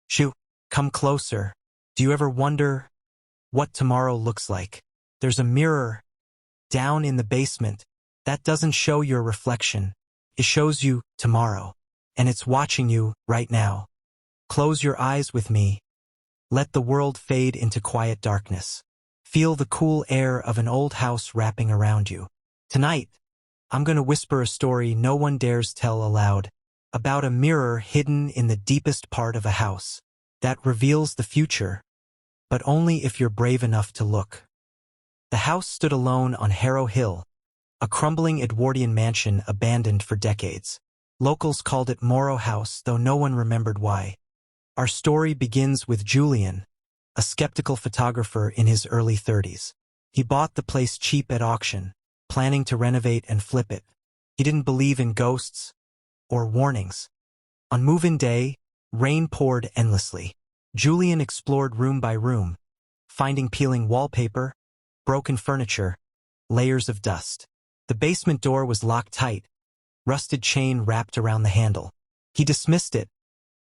Shoo, come closer. Do you ever wonder what tomorrow looks like? There's a mirror down in the basement that doesn't show your reflection. It shows you tomorrow, and it's watching you right now. Close your eyes with me. Let the world fade into quiet darkness. Feel the cool air of an old house wrapping around you. Tonight, I'm going to whisper a story no one dares tell aloud, about a mirror hidden in the deepest part of a house that reveals the future, but only if you're brave enough to look. The house stood alone on Harrow Hill, a crumbling Edwardian mansion abandoned for decades. Locals called it Morrow House, though no one remembered why. Our story begins with Julian, a skeptical photographer in his early 30s. He bought the place cheap at auction, planning to renovate and flip it. He didn't believe in ghosts or warnings. On move-in day, rain poured endlessly. Julian explored room by room, finding peeling wallpaper, broken furniture, layers of dust. The basement door was locked tight, rusted chain wrapped around the handle. He dismissed it,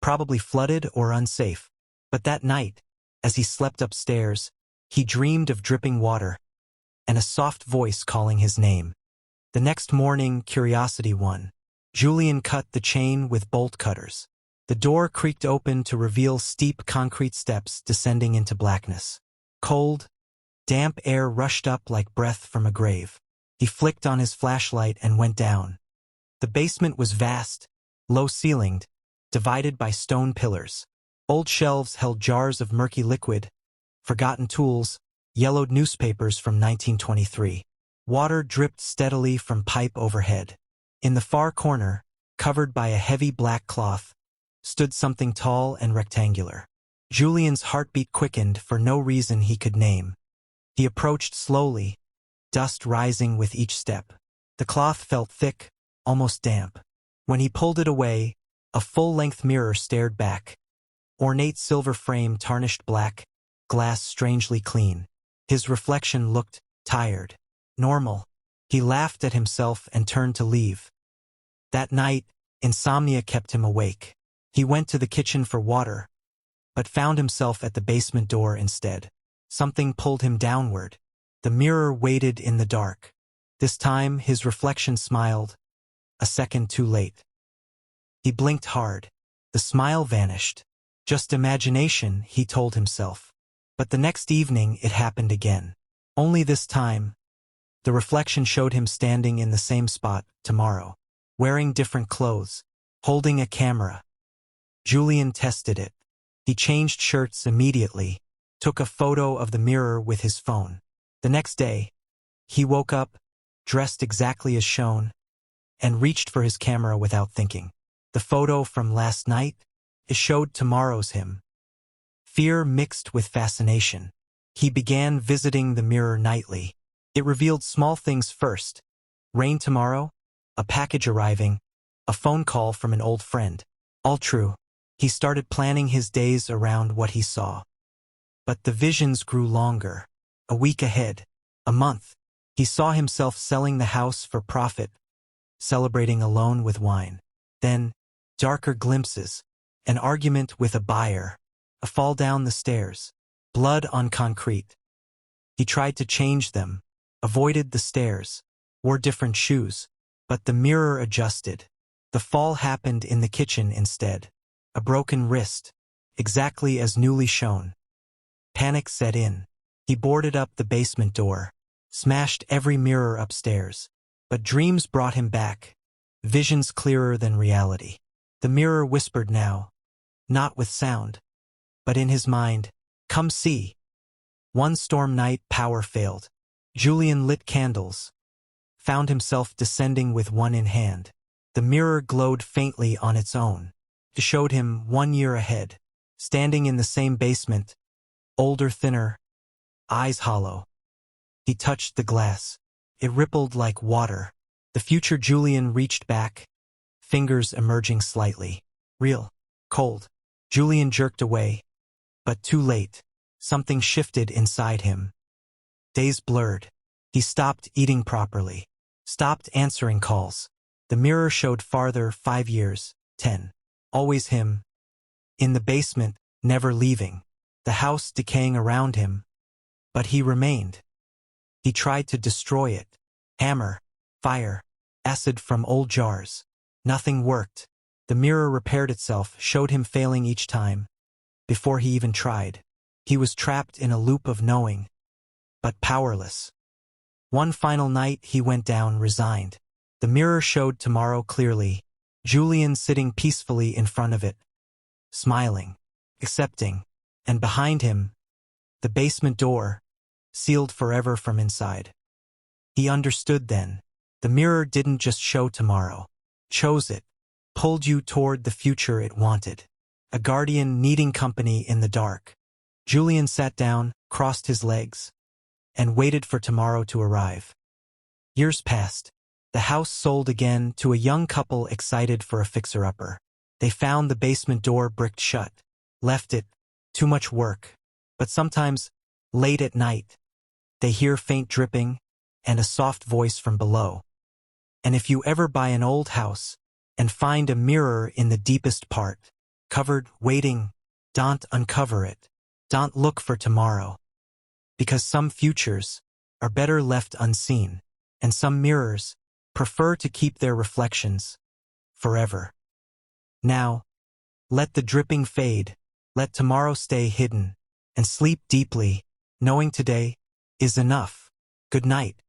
probably flooded or unsafe. But that night, as he slept upstairs, he dreamed of dripping water and a soft voice calling his name. The next morning, curiosity won. Julian cut the chain with bolt cutters. The door creaked open to reveal steep concrete steps descending into blackness. Cold, damp air rushed up like breath from a grave. He flicked on his flashlight and went down. The basement was vast, low-ceilinged, divided by stone pillars. Old shelves held jars of murky liquid, forgotten tools, yellowed newspapers from 1923. Water dripped steadily from pipe overhead. In the far corner, covered by a heavy black cloth, stood something tall and rectangular. Julian's heartbeat quickened for no reason he could name. He approached slowly, dust rising with each step. The cloth felt thick, almost damp. When he pulled it away, a full-length mirror stared back. Ornate silver frame tarnished black, glass strangely clean. His reflection looked tired, normal. He laughed at himself and turned to leave. That night, insomnia kept him awake. He went to the kitchen for water, but found himself at the basement door instead. Something pulled him downward. The mirror waited in the dark. This time, his reflection smiled, a second too late. He blinked hard. The smile vanished. Just imagination, he told himself. But the next evening, it happened again. Only this time, the reflection showed him standing in the same spot tomorrow, wearing different clothes, holding a camera. Julian tested it. He changed shirts immediately, took a photo of the mirror with his phone. The next day, he woke up, dressed exactly as shown, and reached for his camera without thinking. The photo from last night, it showed tomorrow's him. Fear mixed with fascination. He began visiting the mirror nightly. It revealed small things first. Rain tomorrow, a package arriving, a phone call from an old friend. All true. He started planning his days around what he saw. But the visions grew longer. A week ahead, a month. He saw himself selling the house for profit, celebrating alone with wine. Then, darker glimpses, an argument with a buyer, a fall down the stairs, blood on concrete. He tried to change them, avoided the stairs, wore different shoes, but the mirror adjusted. The fall happened in the kitchen instead. A broken wrist, exactly as newly shown. Panic set in. He boarded up the basement door, smashed every mirror upstairs. But dreams brought him back, visions clearer than reality. The mirror whispered now, not with sound, but in his mind, "Come see." One storm night, power failed. Julian lit candles, found himself descending with one in hand. The mirror glowed faintly on its own. It showed him 1 year ahead, standing in the same basement, older, thinner, eyes hollow. He touched the glass. It rippled like water. The future Julian reached back, fingers emerging slightly. Real. Cold. Julian jerked away. But too late. Something shifted inside him. Days blurred. He stopped eating properly. Stopped answering calls. The mirror showed farther, 5 years, 10. Always him. In the basement, never leaving, the house decaying around him, but he remained. He tried to destroy it. Hammer, fire, acid from old jars. Nothing worked. The mirror repaired itself, showed him failing each time. Before he even tried, he was trapped in a loop of knowing, but powerless. One final night he went down, resigned. The mirror showed tomorrow clearly, Julian sitting peacefully in front of it, smiling, accepting, and behind him, the basement door, sealed forever from inside. He understood then. The mirror didn't just show tomorrow, chose it, pulled you toward the future it wanted. A guardian needing company in the dark. Julian sat down, crossed his legs, and waited for tomorrow to arrive. Years passed. The house sold again to a young couple excited for a fixer-upper. They found the basement door bricked shut, left it, too much work. But sometimes, late at night, they hear faint dripping and a soft voice from below. And if you ever buy an old house and find a mirror in the deepest part, covered, waiting, don't uncover it. Don't look for tomorrow. Because some futures are better left unseen, and some mirrors prefer to keep their reflections forever. Now, let the dripping fade, let tomorrow stay hidden, and sleep deeply, knowing today is enough. Good night.